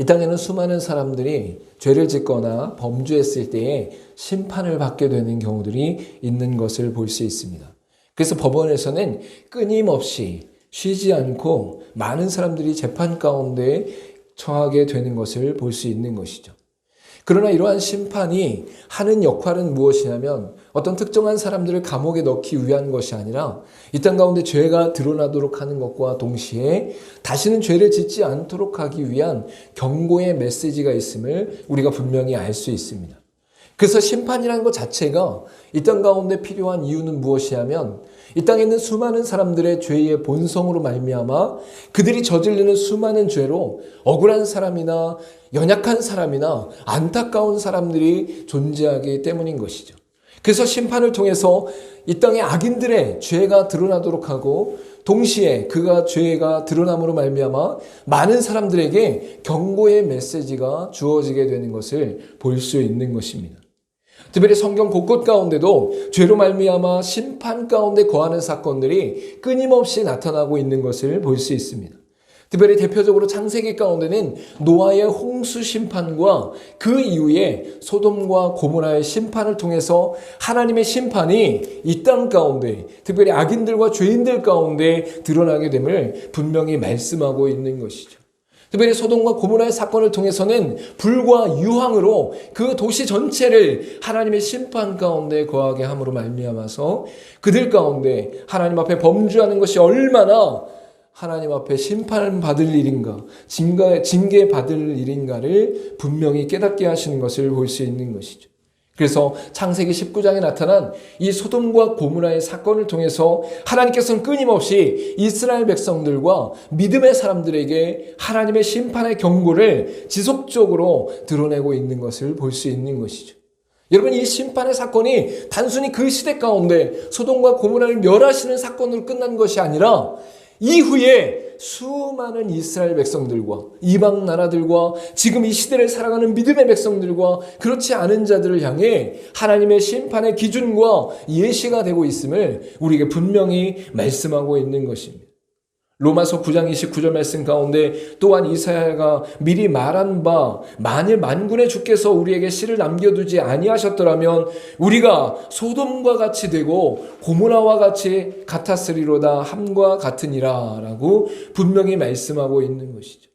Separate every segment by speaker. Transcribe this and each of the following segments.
Speaker 1: 이 땅에는 수많은 사람들이 죄를 짓거나 범죄했을 때에 심판을 받게 되는 경우들이 있는 것을 볼 수 있습니다. 그래서 법원에서는 끊임없이 쉬지 않고 많은 사람들이 재판 가운데 처하게 되는 것을 볼 수 있는 것이죠. 그러나 이러한 심판이 하는 역할은 무엇이냐면 어떤 특정한 사람들을 감옥에 넣기 위한 것이 아니라 이 땅 가운데 죄가 드러나도록 하는 것과 동시에 다시는 죄를 짓지 않도록 하기 위한 경고의 메시지가 있음을 우리가 분명히 알 수 있습니다. 그래서 심판이라는 것 자체가 이 땅 가운데 필요한 이유는 무엇이냐면 이 땅에 있는 수많은 사람들의 죄의 본성으로 말미암아 그들이 저지르는 수많은 죄로 억울한 사람이나 연약한 사람이나 안타까운 사람들이 존재하기 때문인 것이죠. 그래서 심판을 통해서 이 땅의 악인들의 죄가 드러나도록 하고 동시에 그가 죄가 드러남으로 말미암아 많은 사람들에게 경고의 메시지가 주어지게 되는 것을 볼 수 있는 것입니다. 특별히 성경 곳곳 가운데도 죄로 말미암아 심판 가운데 거하는 사건들이 끊임없이 나타나고 있는 것을 볼 수 있습니다. 특별히 대표적으로 창세기 가운데는 노아의 홍수 심판과 그 이후에 소돔과 고모라의 심판을 통해서 하나님의 심판이 이 땅 가운데 특별히 악인들과 죄인들 가운데 드러나게 됨을 분명히 말씀하고 있는 것이죠. 특별히 소돔과 고모라의 사건을 통해서는 불과 유황으로 그 도시 전체를 하나님의 심판 가운데 거하게 함으로 말미암아서 그들 가운데 하나님 앞에 범죄하는 것이 얼마나 하나님 앞에 심판받을 일인가, 징계받을 일인가를 분명히 깨닫게 하시는 것을 볼 수 있는 것이죠. 그래서 창세기 19장에 나타난 이 소돔과 고모라의 사건을 통해서 하나님께서는 끊임없이 이스라엘 백성들과 믿음의 사람들에게 하나님의 심판의 경고를 지속적으로 드러내고 있는 것을 볼 수 있는 것이죠. 여러분, 이 심판의 사건이 단순히 그 시대 가운데 소돔과 고모라를 멸하시는 사건으로 끝난 것이 아니라 이후에 수많은 이스라엘 백성들과 이방 나라들과 지금 이 시대를 살아가는 믿음의 백성들과 그렇지 않은 자들을 향해 하나님의 심판의 기준과 예시가 되고 있음을 우리에게 분명히 말씀하고 있는 것입니다. 로마서 9장 29절 말씀 가운데 또한 이사야가 미리 말한 바 만일 만군의 주께서 우리에게 씨를 남겨두지 아니하셨더라면 우리가 소돔과 같이 되고 고모라와 같이 같았으리로다 함과 같으니라 라고 분명히 말씀하고 있는 것이죠.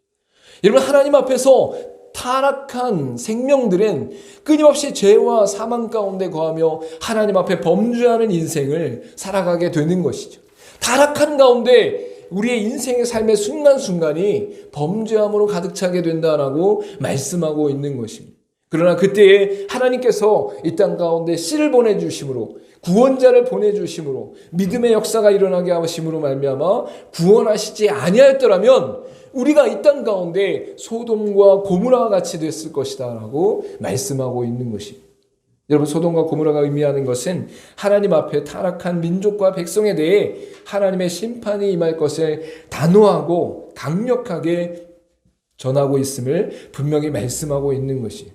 Speaker 1: 여러분, 하나님 앞에서 타락한 생명들은 끊임없이 죄와 사망 가운데 거하며 하나님 앞에 범죄하는 인생을 살아가게 되는 것이죠. 타락한 가운데 우리의 인생의 삶의 순간순간이 범죄함으로 가득 차게 된다라고 말씀하고 있는 것입니다. 그러나 그때에 하나님께서 이 땅 가운데 씨를 보내주심으로 구원자를 보내주심으로 믿음의 역사가 일어나게 하심으로 말미암아 구원하시지 아니하였더라면 우리가 이 땅 가운데 소돔과 고모라와 같이 됐을 것이다 라고 말씀하고 있는 것입니다. 여러분, 소돔과 고모라가 의미하는 것은 하나님 앞에 타락한 민족과 백성에 대해 하나님의 심판이 임할 것을 단호하고 강력하게 전하고 있음을 분명히 말씀하고 있는 것이에요.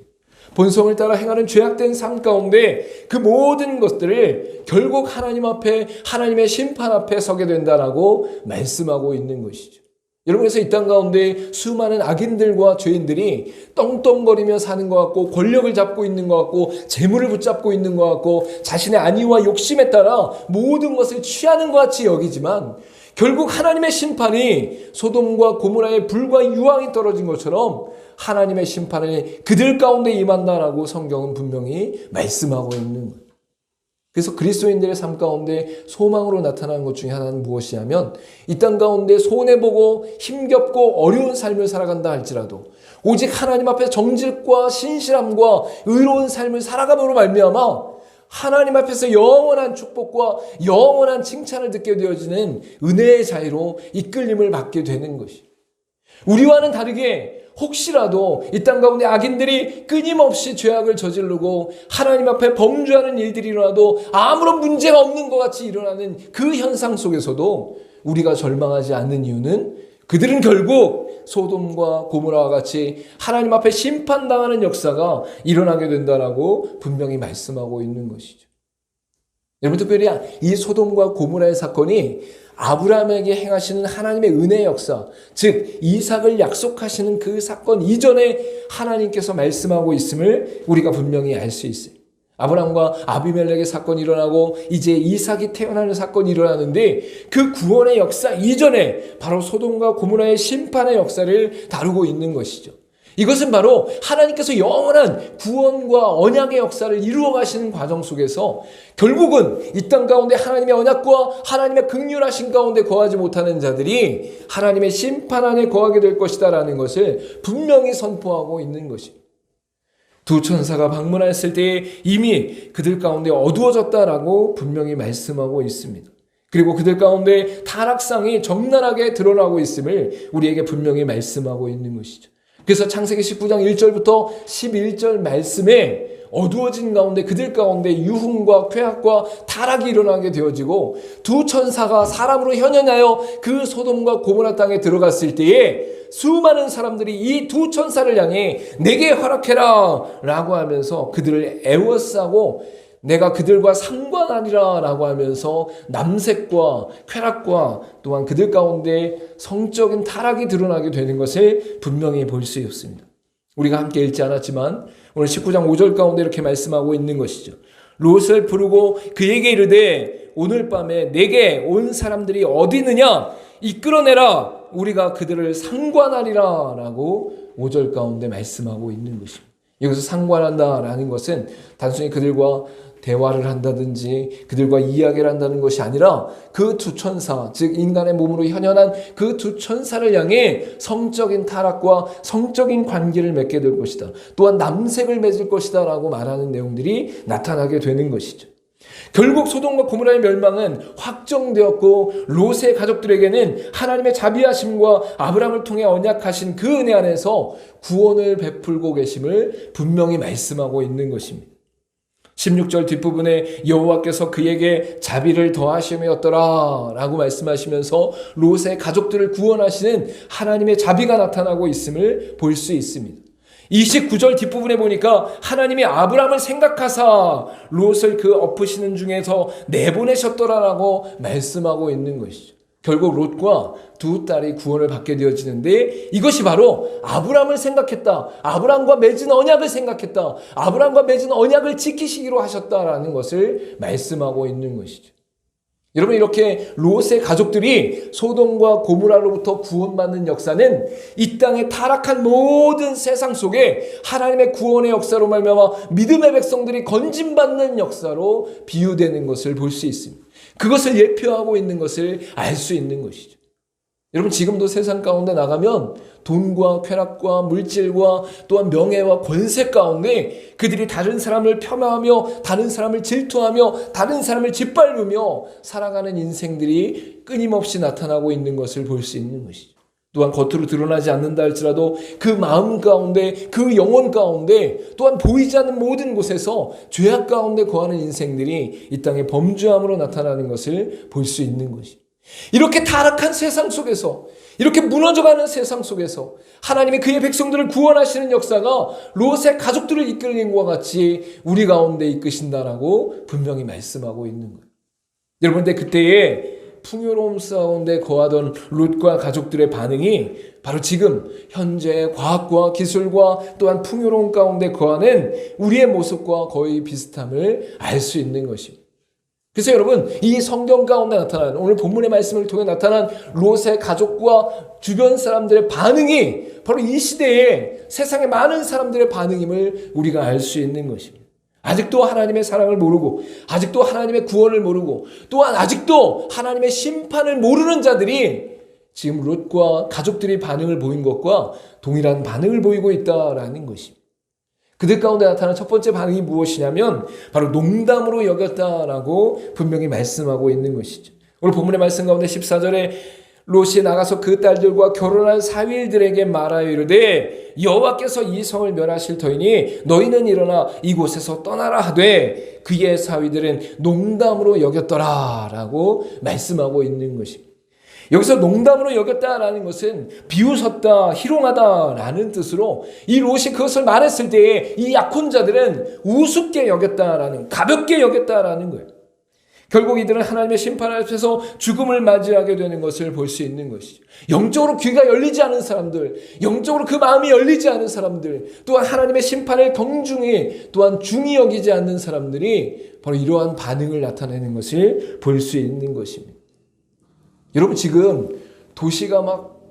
Speaker 1: 본성을 따라 행하는 죄악된 삶 가운데 그 모든 것들을 결국 하나님 앞에 하나님의 심판 앞에 서게 된다라고 말씀하고 있는 것이죠. 여러분, 그래서 이 땅 가운데 수많은 악인들과 죄인들이 떵떵거리며 사는 것 같고 권력을 잡고 있는 것 같고 재물을 붙잡고 있는 것 같고 자신의 안위와 욕심에 따라 모든 것을 취하는 것 같이 여기지만 결국 하나님의 심판이 소돔과 고모라의 불과 유황이 떨어진 것처럼 하나님의 심판이 그들 가운데 임한다라고 성경은 분명히 말씀하고 있는 거예요. 그래서 그리스도인들의 삶 가운데 소망으로 나타나는 것 중에 하나는 무엇이냐면 이 땅 가운데 손해보고 힘겹고 어려운 삶을 살아간다 할지라도 오직 하나님 앞에 정직과 신실함과 의로운 삶을 살아감으로 말미암아 하나님 앞에서 영원한 축복과 영원한 칭찬을 듣게 되어지는 은혜의 자유로 이끌림을 받게 되는 것이, 우리와는 다르게 혹시라도 이 땅 가운데 악인들이 끊임없이 죄악을 저지르고 하나님 앞에 범죄하는 일들이 일어나도 아무런 문제가 없는 것 같이 일어나는 그 현상 속에서도 우리가 절망하지 않는 이유는 그들은 결국 소돔과 고모라와 같이 하나님 앞에 심판당하는 역사가 일어나게 된다라고 분명히 말씀하고 있는 것이죠. 여러분, 특별히 이 소돔과 고모라의 사건이 아브라함에게 행하시는 하나님의 은혜의 역사, 즉 이삭을 약속하시는 그 사건 이전에 하나님께서 말씀하고 있음을 우리가 분명히 알 수 있어요. 아브라함과 아비멜렉의 사건이 일어나고 이제 이삭이 태어나는 사건이 일어나는데 그 구원의 역사 이전에 바로 소돔과 고모라의 심판의 역사를 다루고 있는 것이죠. 이것은 바로 하나님께서 영원한 구원과 언약의 역사를 이루어 가시는 과정 속에서 결국은 이 땅 가운데 하나님의 언약과 하나님의 긍휼하신 가운데 거하지 못하는 자들이 하나님의 심판 안에 거하게 될 것이다라는 것을 분명히 선포하고 있는 것입니다. 두 천사가 방문했을 때 이미 그들 가운데 어두워졌다라고 분명히 말씀하고 있습니다. 그리고 그들 가운데 타락상이 적나라하게 드러나고 있음을 우리에게 분명히 말씀하고 있는 것이죠. 그래서 창세기 19장 1절부터 11절 말씀에 어두워진 가운데 그들 가운데 유흥과 쾌락과 타락이 일어나게 되어지고 두 천사가 사람으로 현현하여 그 소돔과 고모라 땅에 들어갔을 때에 수많은 사람들이 이 두 천사를 향해 내게 허락해라 라고 하면서 그들을 애워싸고 내가 그들과 상관하리라 라고 하면서 남색과 쾌락과 또한 그들 가운데 성적인 타락이 드러나게 되는 것을 분명히 볼 수 있습니다. 우리가 함께 읽지 않았지만 오늘 19장 5절 가운데 이렇게 말씀하고 있는 것이죠. 롯을 부르고 그에게 이르되 오늘 밤에 내게 온 사람들이 어디 있느냐 이끌어내라 우리가 그들을 상관하리라 라고 5절 가운데 말씀하고 있는 것입니다. 여기서 상관한다라는 것은 단순히 그들과 대화를 한다든지 그들과 이야기를 한다는 것이 아니라 그 두 천사, 즉 인간의 몸으로 현현한 그 두 천사를 향해 성적인 타락과 성적인 관계를 맺게 될 것이다. 또한 남색을 맺을 것이다 라고 말하는 내용들이 나타나게 되는 것이죠. 결국 소돔과 고모라의 멸망은 확정되었고 롯의 가족들에게는 하나님의 자비하심과 아브라함을 통해 언약하신 그 은혜 안에서 구원을 베풀고 계심을 분명히 말씀하고 있는 것입니다. 16절 뒷부분에 여호와께서 그에게 자비를 더하심이었더라 라고 말씀하시면서 롯의 가족들을 구원하시는 하나님의 자비가 나타나고 있음을 볼 수 있습니다. 29절 뒷부분에 보니까 하나님이 아브라함을 생각하사 롯을 그 엎으시는 중에서 내보내셨더라라고 말씀하고 있는 것이죠. 결국 롯과 두 딸이 구원을 받게 되어지는데 이것이 바로 아브라함을 생각했다. 아브라함과 맺은 언약을 생각했다. 아브라함과 맺은 언약을 지키시기로 하셨다라는 것을 말씀하고 있는 것이죠. 여러분, 이렇게 롯의 가족들이 소돔과 고모라로부터 구원받는 역사는 이 땅에 타락한 모든 세상 속에 하나님의 구원의 역사로 말미암아 믿음의 백성들이 건짐받는 역사로 비유되는 것을 볼 수 있습니다. 그것을 예표하고 있는 것을 알 수 있는 것이죠. 여러분, 지금도 세상 가운데 나가면 돈과 쾌락과 물질과 또한 명예와 권세 가운데 그들이 다른 사람을 폄하하며 다른 사람을 질투하며 다른 사람을 짓밟으며 살아가는 인생들이 끊임없이 나타나고 있는 것을 볼 수 있는 것이죠. 또한 겉으로 드러나지 않는다 할지라도 그 마음 가운데 그 영혼 가운데 또한 보이지 않는 모든 곳에서 죄악 가운데 거하는 인생들이 이 땅에 범죄함으로 나타나는 것을 볼 수 있는 것이죠. 이렇게 타락한 세상 속에서 이렇게 무너져가는 세상 속에서 하나님이 그의 백성들을 구원하시는 역사가 롯의 가족들을 이끌는 것과 같이 우리 가운데 이끄신다라고 분명히 말씀하고 있는 거예요. 여러분, 근데 그때의 풍요로움 가운데 거하던 롯과 가족들의 반응이 바로 지금 현재 과학과 기술과 또한 풍요로움 가운데 거하는 우리의 모습과 거의 비슷함을 알 수 있는 것입니다. 그래서 여러분, 이 성경 가운데 나타난 오늘 본문의 말씀을 통해 나타난 롯의 가족과 주변 사람들의 반응이 바로 이 시대에 세상의 많은 사람들의 반응임을 우리가 알 수 있는 것입니다. 아직도 하나님의 사랑을 모르고 아직도 하나님의 구원을 모르고 또한 아직도 하나님의 심판을 모르는 자들이 지금 롯과 가족들이 반응을 보인 것과 동일한 반응을 보이고 있다라는 것입니다. 그들 가운데 나타난 첫 번째 반응이 무엇이냐면 바로 농담으로 여겼다라고 분명히 말씀하고 있는 것이죠. 오늘 본문의 말씀 가운데 14절에 롯이 나가서 그 딸들과 결혼한 사위들에게 말하여 이르되 여호와께서 이 성을 멸하실 터이니 너희는 일어나 이곳에서 떠나라 하되 그의 사위들은 농담으로 여겼더라 라고 말씀하고 있는 것입니다. 여기서 농담으로 여겼다라는 것은 비웃었다, 희롱하다라는 뜻으로 이 롯이 그것을 말했을 때에 이 약혼자들은 우습게 여겼다라는, 가볍게 여겼다라는 거예요. 결국 이들은 하나님의 심판 앞에서 죽음을 맞이하게 되는 것을 볼 수 있는 것이죠. 영적으로 귀가 열리지 않은 사람들, 영적으로 그 마음이 열리지 않은 사람들, 또한 하나님의 심판을 경중히 또한 중히 여기지 않는 사람들이 바로 이러한 반응을 나타내는 것을 볼 수 있는 것입니다. 여러분, 지금 도시가 막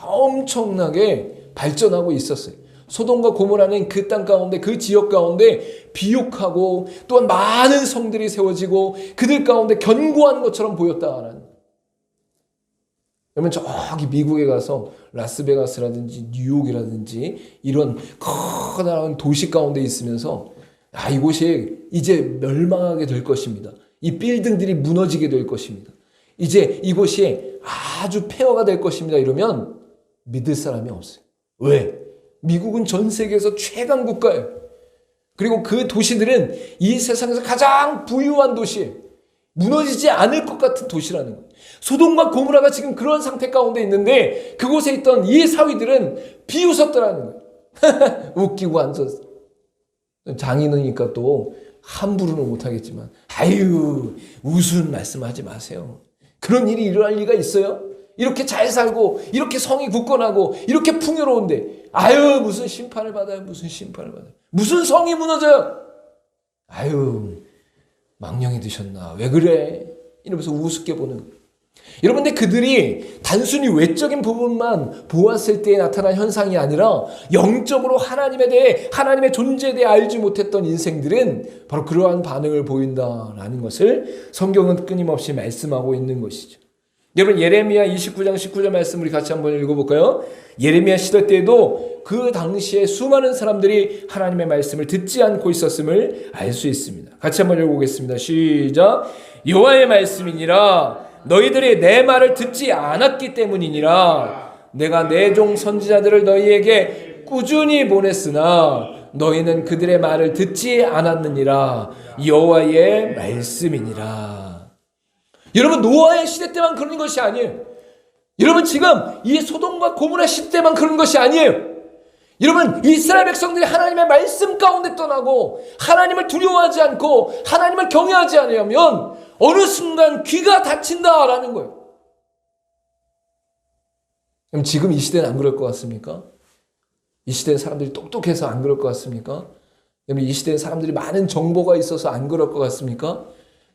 Speaker 1: 엄청나게 발전하고 있었어요. 소돔과 고모라는 그 땅 가운데, 그 지역 가운데 비옥하고 또한 많은 성들이 세워지고 그들 가운데 견고한 것처럼 보였다라는. 여러분, 저기 미국에 가서 라스베가스라든지 뉴욕이라든지 이런 커다란 도시 가운데 있으면서 이곳이 이제 멸망하게 될 것입니다. 이 빌딩들이 무너지게 될 것입니다. 이제 이곳이 아주 폐허가 될 것입니다. 이러면 믿을 사람이 없어요. 왜? 미국은 전 세계에서 최강 국가예요. 그리고 그 도시들은 이 세상에서 가장 부유한 도시예요. 무너지지 않을 것 같은 도시라는 거예요. 소돔과 고모라가 지금 그런 상태 가운데 있는데 그곳에 있던 이 사위들은 비웃었더라는 거예요. 웃기고 앉았어. 장인이니까 또 함부로는 못하겠지만 아유, 우스운 말씀하지 마세요. 그런 일이 일어날 리가 있어요? 이렇게 잘 살고 이렇게 성이 굳건하고 이렇게 풍요로운데 아유, 무슨 심판을 받아요. 무슨 심판을 받아요. 무슨 성이 무너져요. 아유, 망령이 드셨나. 왜 그래. 이러면서 우습게 보는 거예요. 여러분, 근데 그들이 단순히 외적인 부분만 보았을 때 나타난 현상이 아니라 영적으로 하나님에 대해, 하나님의 존재에 대해 알지 못했던 인생들은 바로 그러한 반응을 보인다라는 것을 성경은 끊임없이 말씀하고 있는 것이죠. 여러분, 예레미야 29장 19절 말씀 우리 같이 한번 읽어볼까요? 예레미야 시대 때에도 그 당시에 수많은 사람들이 하나님의 말씀을 듣지 않고 있었음을 알 수 있습니다. 같이 한번 읽어보겠습니다. 시작. 여호와의 말씀이니라. 너희들이 내 말을 듣지 않았기 때문이니라. 내가 내 종 선지자들을 너희에게 꾸준히 보냈으나 너희는 그들의 말을 듣지 않았느니라. 여호와의 말씀이니라. 여러분, 노아의 시대 때만 그런 것이 아니에요. 여러분, 지금 이 소돔과 고모라 시대 때만 그런 것이 아니에요. 여러분, 이스라엘 백성들이 하나님의 말씀 가운데 떠나고 하나님을 두려워하지 않고 하나님을 경외하지 않으면 어느 순간 귀가 닫힌다라는 거예요. 그럼 지금 이 시대는 안 그럴 것 같습니까? 이 시대는 사람들이 똑똑해서 안 그럴 것 같습니까? 여러분, 이 시대는 사람들이 많은 정보가 있어서 안 그럴 것 같습니까?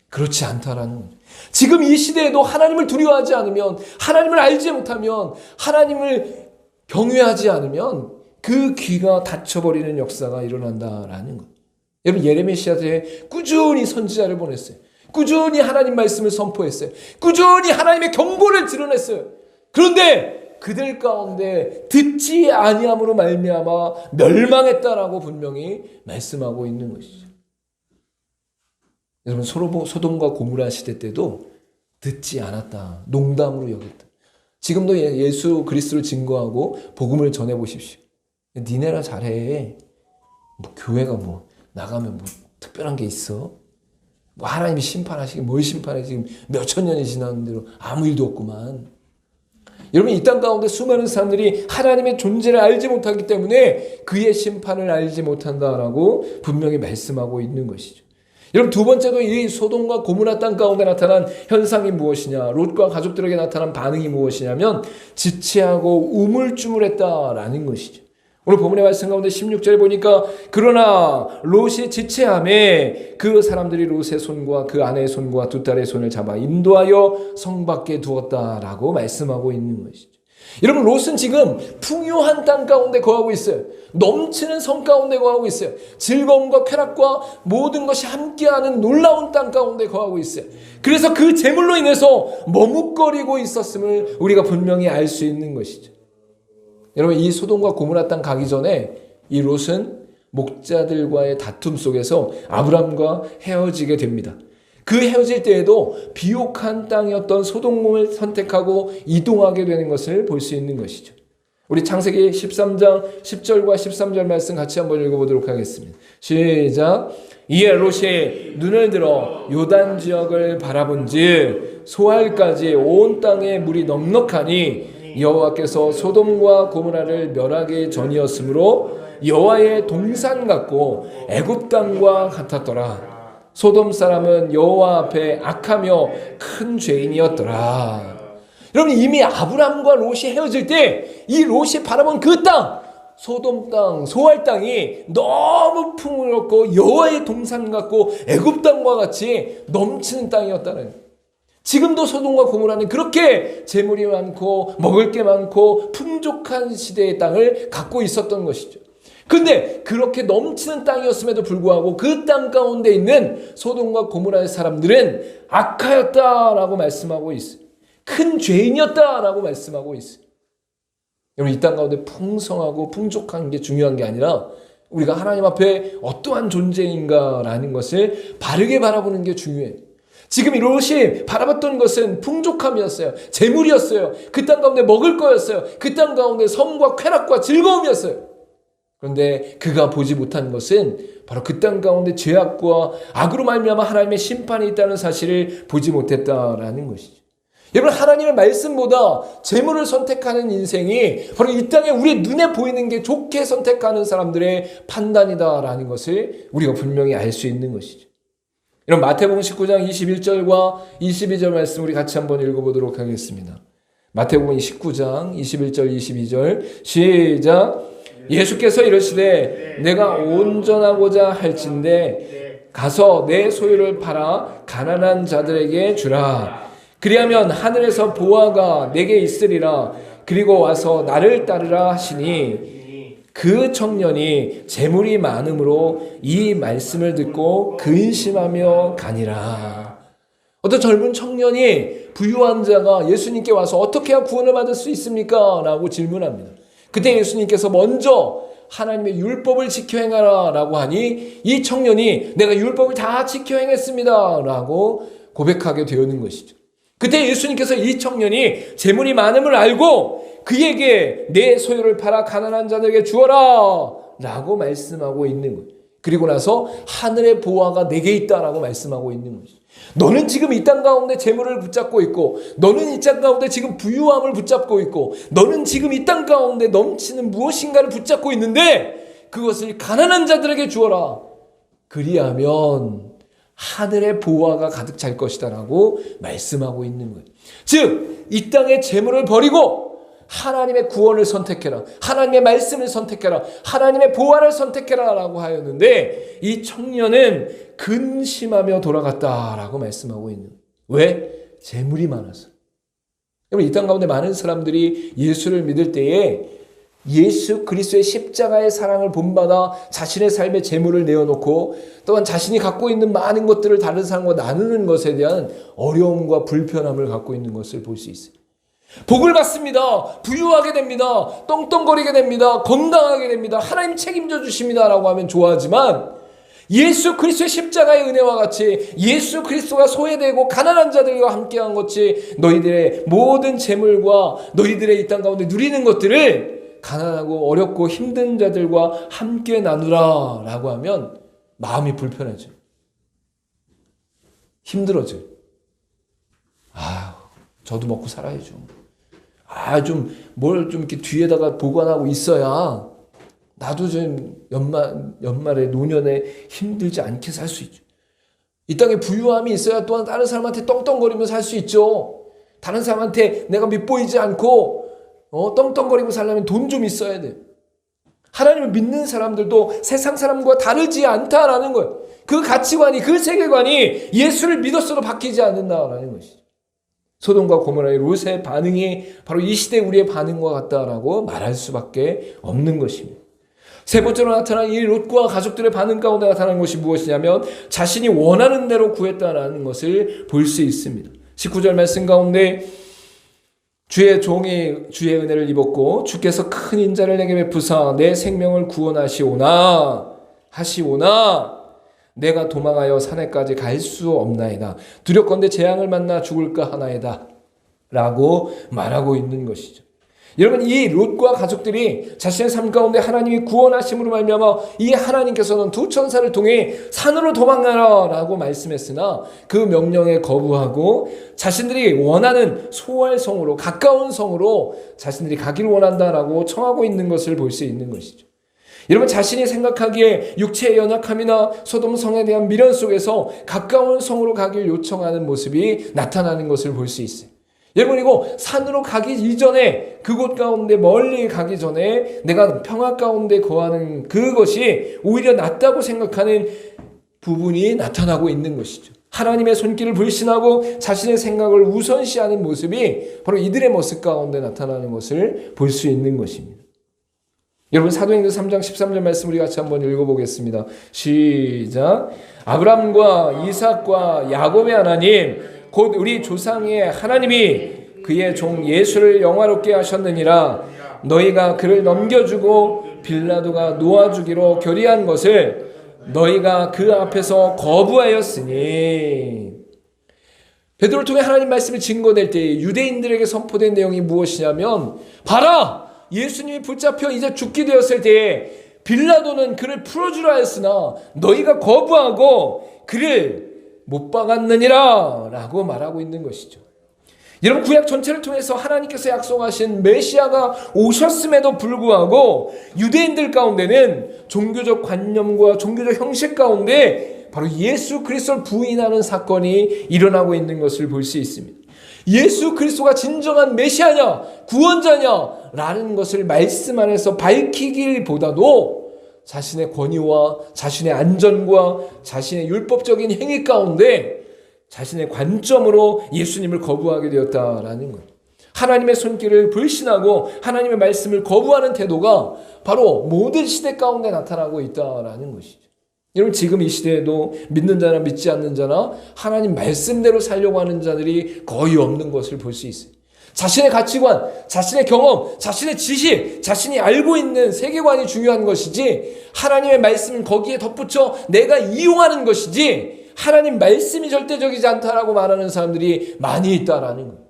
Speaker 1: 그렇지 않다라는 거죠. 지금 이 시대에도 하나님을 두려워하지 않으면, 하나님을 알지 못하면, 하나님을 경외하지 않으면 그 귀가 닫혀버리는 역사가 일어난다라는 거예요. 여러분, 예레미야 시대에 꾸준히 선지자를 보냈어요. 꾸준히 하나님 말씀을 선포했어요. 꾸준히 하나님의 경고를 드러냈어요. 그런데 그들 가운데 듣지 아니함으로 말미암아 멸망했다라고 분명히 말씀하고 있는 것이죠. 여러분, 소돔과 고모라 시대 때도 듣지 않았다. 농담으로 여겼다. 지금도 예수 그리스도를 증거하고 복음을 전해보십시오. 니네라 잘해. 뭐 교회가 뭐 나가면 뭐 특별한 게 있어? 뭐 하나님이 심판하시긴 뭘 심판해. 지금 몇천 년이 지났는데도 아무 일도 없구만. 여러분, 이 땅 가운데 수많은 사람들이 하나님의 존재를 알지 못하기 때문에 그의 심판을 알지 못한다라고 분명히 말씀하고 있는 것이죠. 여러분, 두 번째도 이 소돔과 고모라 땅 가운데 나타난 현상이 무엇이냐, 롯과 가족들에게 나타난 반응이 무엇이냐면 지체하고 우물쭈물했다라는 것이죠. 오늘 본문의 말씀 가운데 16절에 보니까 그러나 롯이 지체함에 그 사람들이 롯의 손과 그 아내의 손과 두 딸의 손을 잡아 인도하여 성 밖에 두었다라고 말씀하고 있는 것이죠. 여러분, 롯은 지금 풍요한 땅 가운데 거하고 있어요. 넘치는 성 가운데 거하고 있어요. 즐거움과 쾌락과 모든 것이 함께하는 놀라운 땅 가운데 거하고 있어요. 그래서 그 재물로 인해서 머뭇거리고 있었음을 우리가 분명히 알 수 있는 것이죠. 여러분, 이 소돔과 고모라 땅 가기 전에 이 롯은 목자들과의 다툼 속에서 아브람과 헤어지게 됩니다. 그 헤어질 때에도 비옥한 땅이었던 소돔을 선택하고 이동하게 되는 것을 볼 수 있는 것이죠. 우리 창세기 13장 10절과 13절 말씀 같이 한번 읽어보도록 하겠습니다. 시작. 이에 롯이 눈을 들어 요단 지역을 바라본즉 소알까지 온 땅에 물이 넉넉하니 여호와께서 소돔과 고모라를 멸하기 전이었으므로 여호와의 동산 같고 애굽 땅과 같았더라. 소돔 사람은 여호와 앞에 악하며 큰 죄인이었더라. 여러분, 이미 아브람과 롯이 헤어질 때 이 롯이 바라본 그 땅, 소돔 땅, 소알 땅이 너무 풍요롭고 여호와의 동산 같고 애굽 땅과 같이 넘치는 땅이었다는 거예요. 지금도 소돔과 고모라는 그렇게 재물이 많고 먹을 게 많고 풍족한 시대의 땅을 갖고 있었던 것이죠. 근데 그렇게 넘치는 땅이었음에도 불구하고 그 땅 가운데 있는 소돔과 고모라의 사람들은 악하였다라고 말씀하고 있어요. 큰 죄인이었다라고 말씀하고 있어요. 여러분, 이 땅 가운데 풍성하고 풍족한 게 중요한 게 아니라 우리가 하나님 앞에 어떠한 존재인가라는 것을 바르게 바라보는 게 중요해요. 지금 이 롯이 바라봤던 것은 풍족함이었어요. 재물이었어요. 그 땅 가운데 먹을 거였어요. 그 땅 가운데 성과 쾌락과 즐거움이었어요. 그런데 그가 보지 못한 것은 바로 그 땅 가운데 죄악과 악으로 말미암아 하나님의 심판이 있다는 사실을 보지 못했다라는 것이죠. 여러분, 하나님의 말씀보다 재물을 선택하는 인생이 바로 이 땅에 우리 눈에 보이는 게 좋게 선택하는 사람들의 판단이다라는 것을 우리가 분명히 알 수 있는 것이죠. 여러분, 마태복음 19장 21절과 22절 말씀 우리 같이 한번 읽어보도록 하겠습니다. 마태복음 19장 21절 22절 시작. 예수께서 이르시되 내가 온전하고자 할진대 가서 내 소유를 팔아 가난한 자들에게 주라. 그리하면 하늘에서 보화가 내게 있으리라. 그리고 와서 나를 따르라 하시니 그 청년이 재물이 많음으로 이 말씀을 듣고 근심하며 가니라. 어떤 젊은 청년이 부유한 자가 예수님께 와서 어떻게 해야 구원을 받을 수 있습니까? 라고 질문합니다. 그때 예수님께서 먼저 하나님의 율법을 지켜 행하라 라고 하니 이 청년이 내가 율법을 다 지켜 행했습니다 라고 고백하게 되는 것이죠. 그때 예수님께서 이 청년이 재물이 많음을 알고 그에게 내 소유를 팔아 가난한 자들에게 주어라 라고 말씀하고 있는 거예요. 그리고 나서 하늘의 보화가 내게 있다라고 말씀하고 있는 거죠. 너는 지금 이 땅 가운데 재물을 붙잡고 있고, 너는 이 땅 가운데 지금 부유함을 붙잡고 있고, 너는 지금 이 땅 가운데 넘치는 무엇인가를 붙잡고 있는데 그것을 가난한 자들에게 주어라. 그리하면 하늘의 보화가 가득 찰 것이다 라고 말씀하고 있는 거예요. 즉, 이 땅의 재물을 버리고 하나님의 구원을 선택해라, 하나님의 말씀을 선택해라, 하나님의 보화를 선택해라 라고 하였는데 이 청년은 근심하며 돌아갔다라고 말씀하고 있는 거예요. 왜? 재물이 많아서. 여러분, 이 땅 가운데 많은 사람들이 예수를 믿을 때에 예수 그리스도의 십자가의 사랑을 본받아 자신의 삶의 재물을 내어놓고 또한 자신이 갖고 있는 많은 것들을 다른 사람과 나누는 것에 대한 어려움과 불편함을 갖고 있는 것을 볼 수 있어요. 복을 받습니다. 부유하게 됩니다. 떵떵거리게 됩니다. 건강하게 됩니다. 하나님 책임져 주십니다 라고 하면 좋아하지만 예수 그리스도의 십자가의 은혜와 같이 예수 그리스도가 소외되고 가난한 자들과 함께한 것이 너희들의 모든 재물과 너희들의 이 땅 가운데 누리는 것들을 가난하고 어렵고 힘든 자들과 함께 나누라 라고 하면 마음이 불편해져. 힘들어져. 저도 먹고 살아야죠. 뭘 좀 이렇게 뒤에다가 보관하고 있어야 나도 좀 연말에 노년에 힘들지 않게 살 수 있죠. 이 땅에 부유함이 있어야 또한 다른 사람한테 떵떵거리며 살 수 있죠. 다른 사람한테 내가 밉보이지 않고 떵떵거리고 살려면 돈 좀 있어야 돼. 하나님을 믿는 사람들도 세상 사람과 다르지 않다라는 거예요. 그 가치관이, 그 세계관이 예수를 믿었어도 바뀌지 않는다라는 것이죠. 소돔과 고모라의 롯의 반응이 바로 이 시대 우리의 반응과 같다라고 말할 수밖에 없는 것입니다. 세 번째로 나타난 이 롯과 가족들의 반응 가운데 나타난 것이 무엇이냐면 자신이 원하는 대로 구했다라는 것을 볼 수 있습니다. 19절 말씀 가운데 주의 종이 주의 은혜를 입었고 주께서 큰 인자를 내게 베푸사 내 생명을 구원하시오나 내가 도망하여 산에까지 갈 수 없나이다. 두렵건대 재앙을 만나 죽을까 하나이다 라고 말하고 있는 것이죠. 여러분, 이 롯과 가족들이 자신의 삶 가운데 하나님이 구원하심으로 말미암아 이 하나님께서는 두 천사를 통해 산으로 도망가라 라고 말씀했으나 그 명령에 거부하고 자신들이 원하는 소활성으로, 가까운 성으로 자신들이 가기를 원한다라고 청하고 있는 것을 볼 수 있는 것이죠. 여러분, 자신이 생각하기에 육체의 연약함이나 소돔 성에 대한 미련 속에서 가까운 성으로 가길 요청하는 모습이 나타나는 것을 볼 수 있어요. 여러분, 그리고 산으로 가기 이전에, 그곳 가운데 멀리 가기 전에 내가 평화 가운데 거하는 그것이 오히려 낫다고 생각하는 부분이 나타나고 있는 것이죠. 하나님의 손길을 불신하고 자신의 생각을 우선시하는 모습이 바로 이들의 모습 가운데 나타나는 것을 볼 수 있는 것입니다. 여러분, 사도행전 3장 13절 말씀 우리 같이 한번 읽어보겠습니다. 시작. 아브라함과 이삭과 야곱의 하나님 곧 우리 조상의 하나님이 그의 종 예수를 영화롭게 하셨느니라. 너희가 그를 넘겨주고 빌라도가 놓아주기로 결의한 것을 너희가 그 앞에서 거부하였으니. 베드로를 통해 하나님 말씀을 증거될 때 유대인들에게 선포된 내용이 무엇이냐면, 봐라! 예수님이 붙잡혀 이제 죽게 되었을 때에 빌라도는 그를 풀어주라 했으나 너희가 거부하고 그를 못 박았느니라 라고 말하고 있는 것이죠. 여러분, 구약 전체를 통해서 하나님께서 약속하신 메시아가 오셨음에도 불구하고 유대인들 가운데는 종교적 관념과 종교적 형식 가운데 바로 예수 그리스도를 부인하는 사건이 일어나고 있는 것을 볼 수 있습니다. 예수 그리스도가 진정한 메시아냐, 구원자냐 라는 것을 말씀 안에서 밝히기보다도 자신의 권위와 자신의 안전과 자신의 율법적인 행위 가운데 자신의 관점으로 예수님을 거부하게 되었다라는 것. 하나님의 손길을 불신하고 하나님의 말씀을 거부하는 태도가 바로 모든 시대 가운데 나타나고 있다라는 것이죠. 여러분, 지금 이 시대에도 믿는 자나 믿지 않는 자나 하나님 말씀대로 살려고 하는 자들이 거의 없는 것을 볼 수 있어요. 자신의 가치관, 자신의 경험, 자신의 지식, 자신이 알고 있는 세계관이 중요한 것이지 하나님의 말씀은 거기에 덧붙여 내가 이용하는 것이지 하나님 말씀이 절대적이지 않다라고 말하는 사람들이 많이 있다라는 거예요.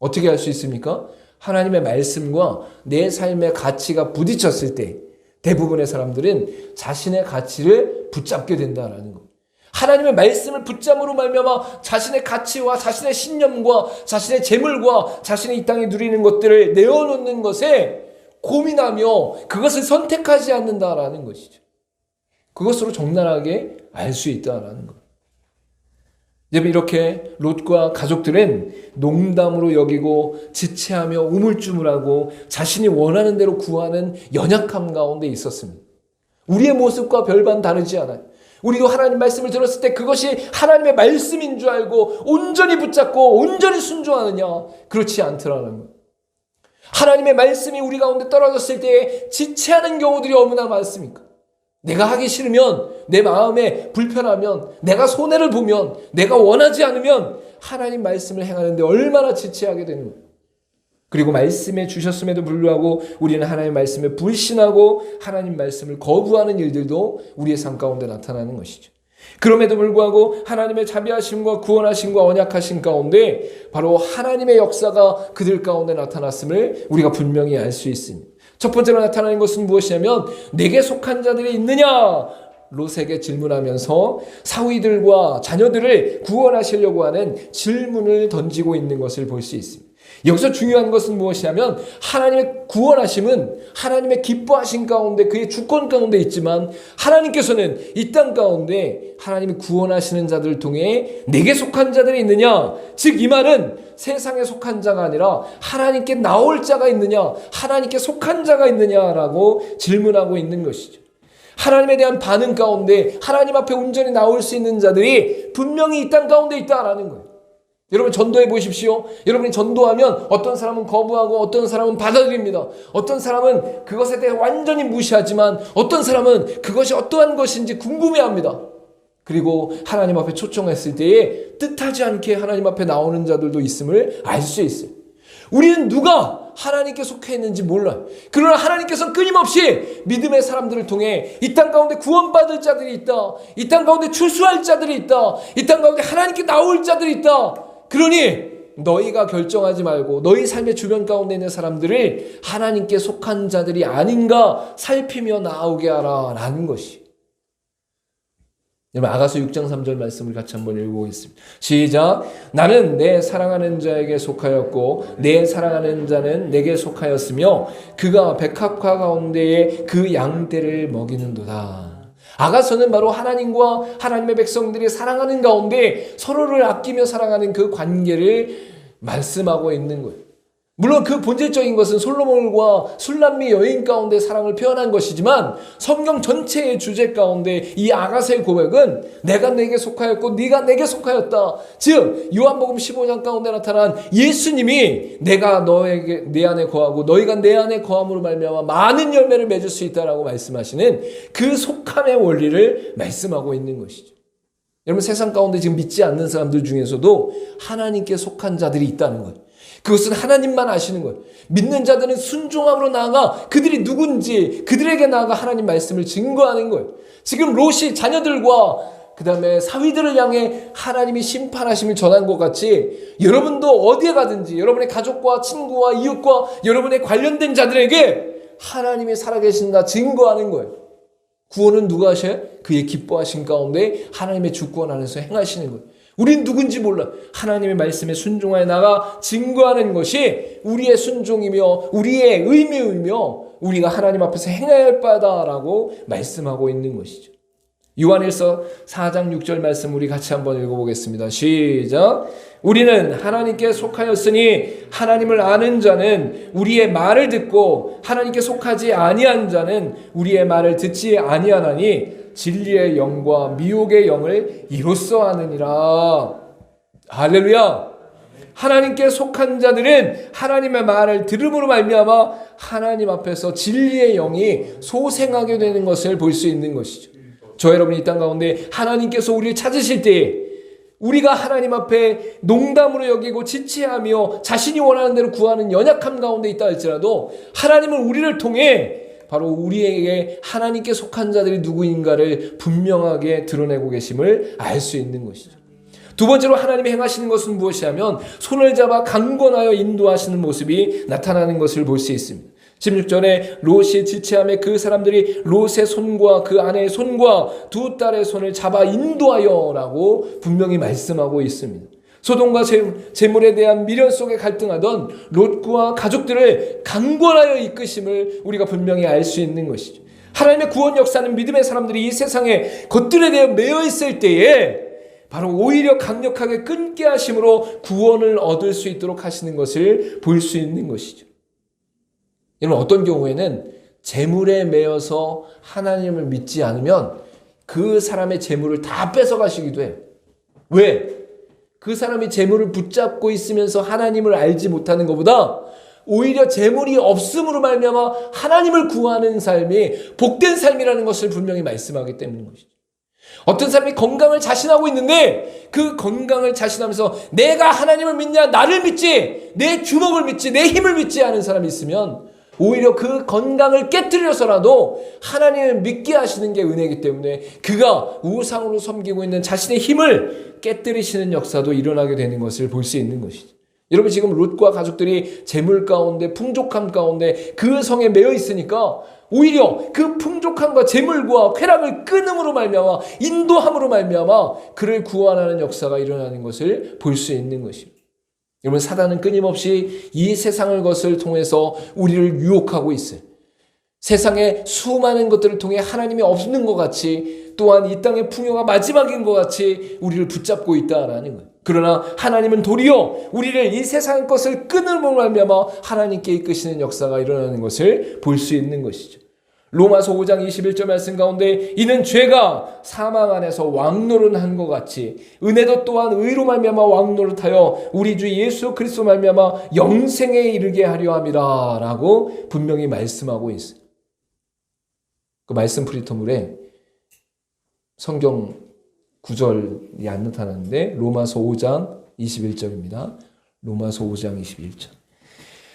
Speaker 1: 어떻게 할 수 있습니까? 하나님의 말씀과 내 삶의 가치가 부딪혔을 때 대부분의 사람들은 자신의 가치를 붙잡게 된다라는 것. 하나님의 말씀을 붙잡음으로 말미암아 자신의 가치와 자신의 신념과 자신의 재물과 자신의 이 땅에 누리는 것들을 내어놓는 것에 고민하며 그것을 선택하지 않는다라는 것이죠. 그것으로 적나라하게 알 수 있다라는 것. 이렇게 롯과 가족들은 농담으로 여기고 지체하며 우물쭈물하고 자신이 원하는 대로 구하는 연약함 가운데 있었습니다. 우리의 모습과 별반 다르지 않아요. 우리도 하나님 말씀을 들었을 때 그것이 하나님의 말씀인 줄 알고 온전히 붙잡고 온전히 순종하느냐? 그렇지 않더라는 것. 하나님의 말씀이 우리 가운데 떨어졌을 때 지체하는 경우들이 얼마나 많습니까? 내가 하기 싫으면, 내 마음에 불편하면, 내가 손해를 보면, 내가 원하지 않으면 하나님 말씀을 행하는데 얼마나 지체하게 되는 거예요. 그리고 말씀에 주셨음에도 불구하고 우리는 하나님 말씀에 불신하고 하나님 말씀을 거부하는 일들도 우리의 삶 가운데 나타나는 것이죠. 그럼에도 불구하고 하나님의 자비하심과 구원하심과 언약하심 가운데 바로 하나님의 역사가 그들 가운데 나타났음을 우리가 분명히 알 수 있습니다. 첫 번째로 나타나는 것은 무엇이냐면 내게 속한 자들이 있느냐? 롯에게 질문하면서 사위들과 자녀들을 구원하시려고 하는 질문을 던지고 있는 것을 볼 수 있습니다. 여기서 중요한 것은 무엇이냐면 하나님의 구원하심은 하나님의 기뻐하심 가운데 그의 주권 가운데 있지만 하나님께서는 이 땅 가운데 하나님이 구원하시는 자들을 통해 내게 속한 자들이 있느냐, 즉 이 말은 세상에 속한 자가 아니라 하나님께 나올 자가 있느냐, 하나님께 속한 자가 있느냐라고 질문하고 있는 것이죠. 하나님에 대한 반응 가운데 하나님 앞에 온전히 나올 수 있는 자들이 분명히 이 땅 가운데 있다라는 거예요. 여러분, 전도해 보십시오. 여러분이 전도하면 어떤 사람은 거부하고 어떤 사람은 받아들입니다. 어떤 사람은 그것에 대해 완전히 무시하지만 어떤 사람은 그것이 어떠한 것인지 궁금해합니다. 그리고 하나님 앞에 초청했을 때에 뜻하지 않게 하나님 앞에 나오는 자들도 있음을 알 수 있어요. 우리는 누가 하나님께 속해 있는지 몰라요. 그러나 하나님께서는 끊임없이 믿음의 사람들을 통해 이 땅 가운데 구원받을 자들이 있다, 이 땅 가운데 출수할 자들이 있다, 이 땅 가운데 하나님께 나올 자들이 있다. 그러니 너희가 결정하지 말고 너희 삶의 주변 가운데 있는 사람들을 하나님께 속한 자들이 아닌가 살피며 나오게 하라 라는 것이. 여러분 아가서 6장 3절 말씀을 같이 한번 읽어보겠습니다. 시작. 나는 내 사랑하는 자에게 속하였고 내 사랑하는 자는 내게 속하였으며 그가 백합화 가운데에 그 양떼를 먹이는도다. 아가서는 바로 하나님과 하나님의 백성들이 사랑하는 가운데 서로를 아끼며 살아가는 그 관계를 말씀하고 있는 거예요. 물론 그 본질적인 것은 솔로몬과 술람미 여인 가운데 사랑을 표현한 것이지만 성경 전체의 주제 가운데 이 아가서의 고백은 내가 내게 속하였고 네가 내게 속하였다. 즉 요한복음 15장 가운데 나타난 예수님이 내가 너에게 내 안에 거하고 너희가 내 안에 거함으로 말미암아 많은 열매를 맺을 수 있다라고 말씀하시는 그 속함의 원리를 말씀하고 있는 것이죠. 여러분 세상 가운데 지금 믿지 않는 사람들 중에서도 하나님께 속한 자들이 있다는 거예요. 그것은 하나님만 아시는 거예요. 믿는 자들은 순종함으로 나아가 그들이 누군지 그들에게 나아가 하나님 말씀을 증거하는 거예요. 지금 롯이 자녀들과 그 다음에 사위들을 향해 하나님이 심판하심을 전한 것 같이 여러분도 어디에 가든지 여러분의 가족과 친구와 이웃과 여러분의 관련된 자들에게 하나님이 살아계신다 증거하는 거예요. 구원은 누가 하셔요? 그의 기뻐하신 가운데 하나님의 주권 안에서 행하시는 거예요. 우린 누군지 몰라. 하나님의 말씀에 순종하여 나가 증거하는 것이 우리의 순종이며 우리의 의무이며 우리가 하나님 앞에서 행해야 할 바다라고 말씀하고 있는 것이죠. 요한일서 4장 6절 말씀 우리 같이 한번 읽어보겠습니다. 시작. 우리는 하나님께 속하였으니 하나님을 아는 자는 우리의 말을 듣고 하나님께 속하지 아니한 자는 우리의 말을 듣지 아니하나니 진리의 영과 미혹의 영을 이로써 아느니라. 할렐루야. 하나님께 속한 자들은 하나님의 말을 들음으로 말미암아 하나님 앞에서 진리의 영이 소생하게 되는 것을 볼 수 있는 것이죠. 저 여러분이 이 땅 가운데 하나님께서 우리를 찾으실 때에 우리가 하나님 앞에 농담으로 여기고 지체하며 자신이 원하는 대로 구하는 연약함 가운데 있다 할지라도 하나님은 우리를 통해 바로 우리에게 하나님께 속한 자들이 누구인가를 분명하게 드러내고 계심을 알 수 있는 것이죠. 두 번째로 하나님이 행하시는 것은 무엇이냐면 손을 잡아 강권하여 인도하시는 모습이 나타나는 것을 볼 수 있습니다. 16절에 롯이 지체함에 그 사람들이 롯의 손과 그 아내의 손과 두 딸의 손을 잡아 인도하여라고 분명히 말씀하고 있습니다. 소돔과 재물에 대한 미련 속에 갈등하던 롯과 가족들을 강권하여 이끄심을 우리가 분명히 알 수 있는 것이죠. 하나님의 구원 역사는 믿음의 사람들이 이 세상에 것들에 대해 매여 있을 때에 바로 오히려 강력하게 끊게 하심으로 구원을 얻을 수 있도록 하시는 것을 볼 수 있는 것이죠. 여러분 어떤 경우에는 재물에 매여서 하나님을 믿지 않으면 그 사람의 재물을 다 뺏어가시기도 해요. 왜? 그 사람이 재물을 붙잡고 있으면서 하나님을 알지 못하는 것보다 오히려 재물이 없음으로 말미암아 하나님을 구하는 삶이 복된 삶이라는 것을 분명히 말씀하기 때문인 것이죠. 어떤 사람이 건강을 자신하고 있는데 그 건강을 자신하면서 내가 하나님을 믿냐 나를 믿지 내 주먹을 믿지 내 힘을 믿지 않은 사람이 있으면 오히려 그 건강을 깨뜨려서라도 하나님을 믿게 하시는 게 은혜이기 때문에 그가 우상으로 섬기고 있는 자신의 힘을 깨뜨리시는 역사도 일어나게 되는 것을 볼 수 있는 것이죠. 여러분 지금 롯과 가족들이 재물 가운데 풍족함 가운데 그 성에 매여 있으니까 오히려 그 풍족함과 재물과 쾌락을 끊음으로 말미암아 인도함으로 말미암아 그를 구원하는 역사가 일어나는 것을 볼 수 있는 것입니다. 여러분 사단은 끊임없이 이 세상을 것을 통해서 우리를 유혹하고 있어요. 세상에 수많은 것들을 통해 하나님이 없는 것 같이 또한 이 땅의 풍요가 마지막인 것 같이 우리를 붙잡고 있다라는 거예요. 그러나 하나님은 도리어 우리를 이 세상의 것을 끊음으로 말미암아 하나님께 이끄시는 역사가 일어나는 것을 볼 수 있는 것이죠. 로마서 5장 21절 말씀 가운데 이는 죄가 사망 안에서 왕노릇한 것 같이 은혜도 또한 의로 말미암아 왕노릇하여 우리 주 예수 그리스도 말미암아 영생에 이르게 하려 함이라 라고 분명히 말씀하고 있어요. 그 말씀 프리터물에 성경 구절이 안 나타나는데 로마서 5장 21절입니다. 로마서 5장 21절.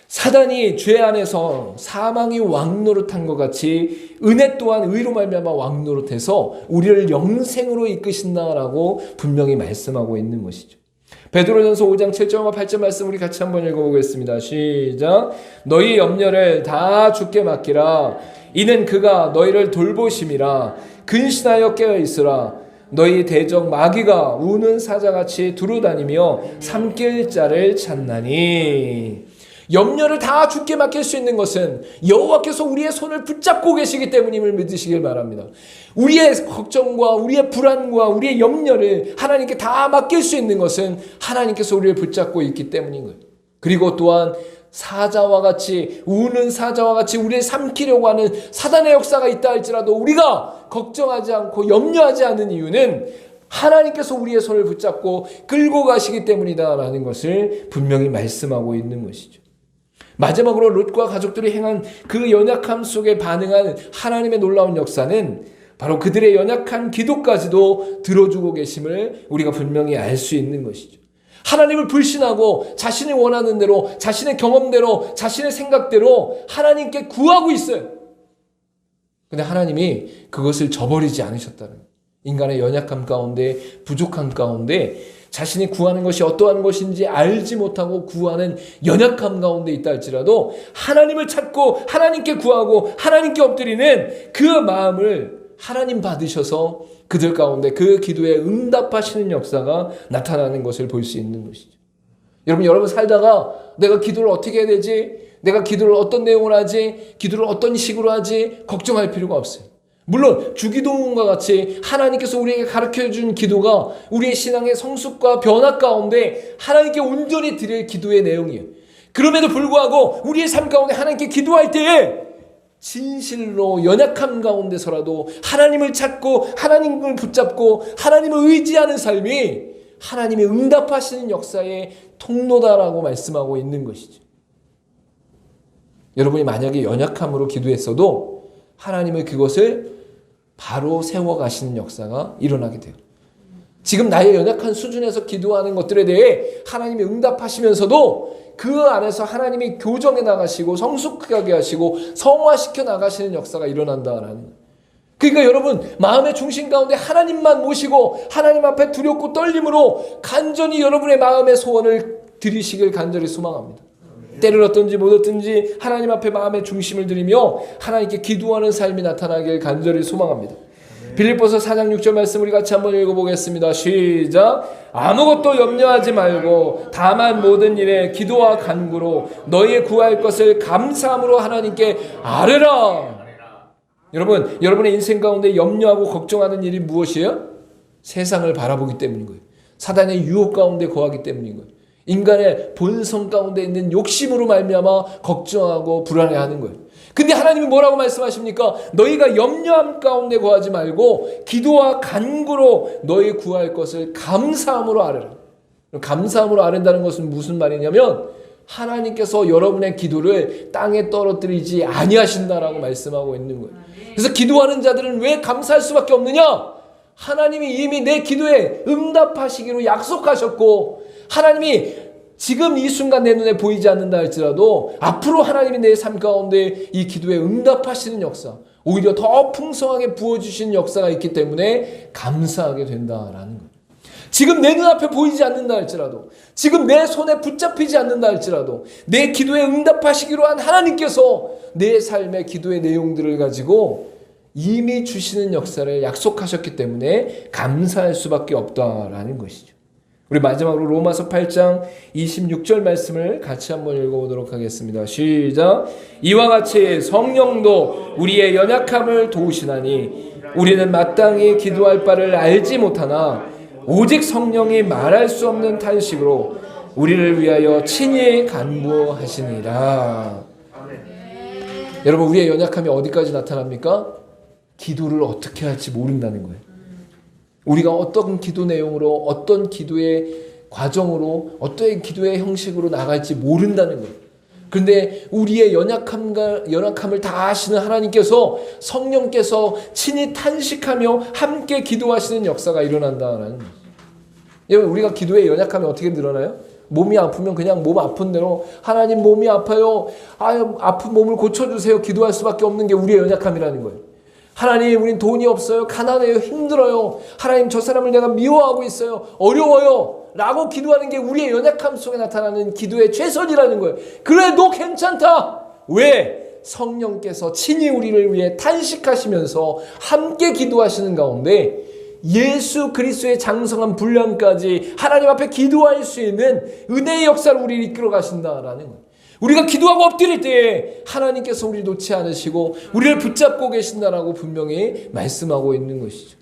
Speaker 1: 사단이 죄 안에서 사망이 왕노릇한 것 같이 은혜 또한 의로 말미암아 왕노릇해서 우리를 영생으로 이끄신다라고 분명히 말씀하고 있는 것이죠. 베드로전서 5장 7절과 8절 말씀 우리 같이 한번 읽어보겠습니다. 시작. 너희 염려를 다 주께 맡기라. 이는 그가 너희를 돌보심이라. 근신하여 깨어있으라. 너희 대적 마귀가 우는 사자같이 두루다니며 삼킬 자를 찾나니. 염려를 다 주께 맡길 수 있는 것은 여호와께서 우리의 손을 붙잡고 계시기 때문임을 믿으시길 바랍니다. 우리의 걱정과 우리의 불안과 우리의 염려를 하나님께 다 맡길 수 있는 것은 하나님께서 우리를 붙잡고 있기 때문인 거예요. 그리고 또한 사자와 같이 우는 사자와 같이 우리를 삼키려고 하는 사단의 역사가 있다 할지라도 우리가 걱정하지 않고 염려하지 않는 이유는 하나님께서 우리의 손을 붙잡고 끌고 가시기 때문이다라는 것을 분명히 말씀하고 있는 것이죠. 마지막으로 롯과 가족들이 행한 그 연약함 속에 반응한 하나님의 놀라운 역사는 바로 그들의 연약한 기도까지도 들어주고 계심을 우리가 분명히 알 수 있는 것이죠. 하나님을 불신하고 자신이 원하는 대로, 자신의 경험대로, 자신의 생각대로 하나님께 구하고 있어요. 근데 하나님이 그것을 저버리지 않으셨다는 거예요. 인간의 연약함 가운데, 부족함 가운데 자신이 구하는 것이 어떠한 것인지 알지 못하고 구하는 연약함 가운데 있다 할지라도 하나님을 찾고 하나님께 구하고 하나님께 엎드리는 그 마음을 하나님 받으셔서 그들 가운데 그 기도에 응답하시는 역사가 나타나는 것을 볼 수 있는 것이죠. 여러분 살다가 내가 기도를 어떻게 해야 되지? 내가 기도를 어떤 내용을 하지? 기도를 어떤 식으로 하지? 걱정할 필요가 없어요. 물론 주기도문과 같이 하나님께서 우리에게 가르쳐준 기도가 우리의 신앙의 성숙과 변화 가운데 하나님께 온전히 드릴 기도의 내용이에요. 그럼에도 불구하고 우리의 삶 가운데 하나님께 기도할 때에 진실로 연약함 가운데서라도 하나님을 찾고 하나님을 붙잡고 하나님을 의지하는 삶이 하나님의 응답하시는 역사의 통로다라고 말씀하고 있는 것이죠. 여러분이 만약에 연약함으로 기도했어도 하나님은 그것을 바로 세워가시는 역사가 일어나게 돼요. 지금 나의 연약한 수준에서 기도하는 것들에 대해 하나님이 응답하시면서도 그 안에서 하나님이 교정해 나가시고 성숙하게 하시고 성화시켜 나가시는 역사가 일어난다라는 거예요. 그러니까 여러분 마음의 중심 가운데 하나님만 모시고 하나님 앞에 두렵고 떨림으로 간절히 여러분의 마음의 소원을 드리시길 간절히 소망합니다. 때를 얻든지 못 얻든지 하나님 앞에 마음의 중심을 드리며 하나님께 기도하는 삶이 나타나길 간절히 소망합니다. 빌립보서 4장 6절 말씀 우리 같이 한번 읽어보겠습니다. 시작. 아무것도 염려하지 말고 다만 모든 일에 기도와 간구로 너희의 구할 것을 감사함으로 하나님께 아뢰라. 여러분, 여러분의 인생 가운데 염려하고 걱정하는 일이 무엇이에요? 세상을 바라보기 때문인 거예요. 사단의 유혹 가운데 거하기 때문인 거예요. 인간의 본성 가운데 있는 욕심으로 말미암아 걱정하고 불안해하는 거예요. 근데 하나님이 뭐라고 말씀하십니까? 너희가 염려함 가운데 거하지 말고 기도와 간구로 너희 구할 것을 감사함으로 아뢰라. 감사함으로 아뢰는다는 것은 무슨 말이냐면 하나님께서 여러분의 기도를 땅에 떨어뜨리지 아니하신다라고 말씀하고 있는 거예요. 그래서 기도하는 자들은 왜 감사할 수밖에 없느냐? 하나님이 이미 내 기도에 응답하시기로 약속하셨고 하나님이 지금 이 순간 내 눈에 보이지 않는다 할지라도 앞으로 하나님이 내 삶 가운데 이 기도에 응답하시는 역사, 오히려 더 풍성하게 부어주시는 역사가 있기 때문에 감사하게 된다라는 거예요. 지금 내 눈앞에 보이지 않는다 할지라도, 지금 내 손에 붙잡히지 않는다 할지라도 내 기도에 응답하시기로 한 하나님께서 내 삶의 기도의 내용들을 가지고 이미 주시는 역사를 약속하셨기 때문에 감사할 수밖에 없다라는 것이죠. 우리 마지막으로 로마서 8장 26절 말씀을 같이 한번 읽어보도록 하겠습니다. 시작. 이와 같이 성령도 우리의 연약함을 도우시나니 우리는 마땅히 기도할 바를 알지 못하나 오직 성령이 말할 수 없는 탄식으로 우리를 위하여 친히 간구하시니라. 여러분, 우리의 연약함이 어디까지 나타납니까? 기도를 어떻게 할지 모른다는 거예요. 우리가 어떤 기도 내용으로, 어떤 기도의 과정으로, 어떤 기도의 형식으로 나갈지 모른다는 거예요. 그런데 우리의 연약함을 다 아시는 하나님께서, 성령께서 친히 탄식하며 함께 기도하시는 역사가 일어난다는 거예요. 여러분, 우리가 기도의 연약함이 어떻게 늘어나요? 몸이 아프면 그냥 몸 아픈 대로 하나님 몸이 아파요. 아픈 몸을 고쳐주세요. 기도할 수밖에 없는 게 우리의 연약함이라는 거예요. 하나님, 우린 돈이 없어요. 가난해요. 힘들어요. 하나님, 저 사람을 내가 미워하고 있어요. 어려워요. 라고 기도하는 게 우리의 연약함 속에 나타나는 기도의 최선이라는 거예요. 그래도 괜찮다. 왜? 성령께서 친히 우리를 위해 탄식하시면서 함께 기도하시는 가운데 예수 그리스도의 장성한 분량까지 하나님 앞에 기도할 수 있는 은혜의 역사를 우리를 이끌어 가신다라는 거예요. 우리가 기도하고 엎드릴 때에 하나님께서 우리를 놓지 않으시고 우리를 붙잡고 계신다라고 분명히 말씀하고 있는 것이죠.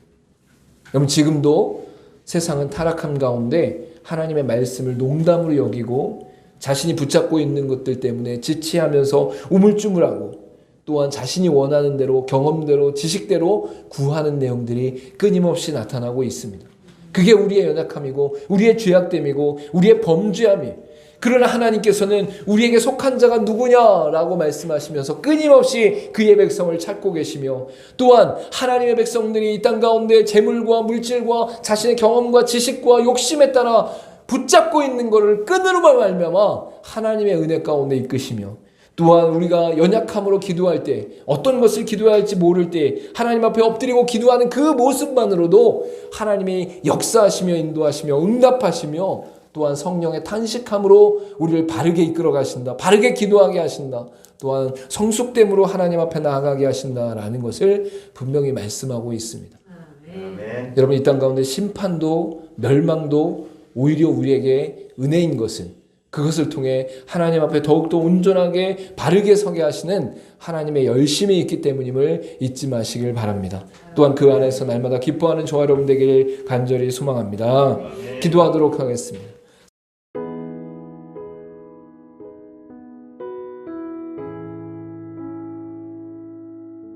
Speaker 1: 여러분, 지금도 세상은 타락함 가운데 하나님의 말씀을 농담으로 여기고 자신이 붙잡고 있는 것들 때문에 지체하면서 우물쭈물하고 또한 자신이 원하는 대로 경험대로 지식대로 구하는 내용들이 끊임없이 나타나고 있습니다. 그게 우리의 연약함이고 우리의 죄악됨이고 우리의 범죄함이에요. 그러나 하나님께서는 우리에게 속한 자가 누구냐라고 말씀하시면서 끊임없이 그의 백성을 찾고 계시며 또한 하나님의 백성들이 이 땅 가운데 재물과 물질과 자신의 경험과 지식과 욕심에 따라 붙잡고 있는 것을 끈으로만 말미암아 하나님의 은혜 가운데 이끄시며 또한 우리가 연약함으로 기도할 때 어떤 것을 기도해야 할지 모를 때 하나님 앞에 엎드리고 기도하는 그 모습만으로도 하나님이 역사하시며 인도하시며 응답하시며 또한 성령의 탄식함으로 우리를 바르게 이끌어 가신다. 바르게 기도하게 하신다. 또한 성숙됨으로 하나님 앞에 나아가게 하신다라는 것을 분명히 말씀하고 있습니다. 아멘. 여러분, 이 땅 가운데 심판도 멸망도 오히려 우리에게 은혜인 것은 그것을 통해 하나님 앞에 더욱더 온전하게 바르게 서게 하시는 하나님의 열심이 있기 때문임을 잊지 마시길 바랍니다. 또한 그 안에서 날마다 기뻐하는 저와 여러분 되기를 간절히 소망합니다. 기도하도록 하겠습니다.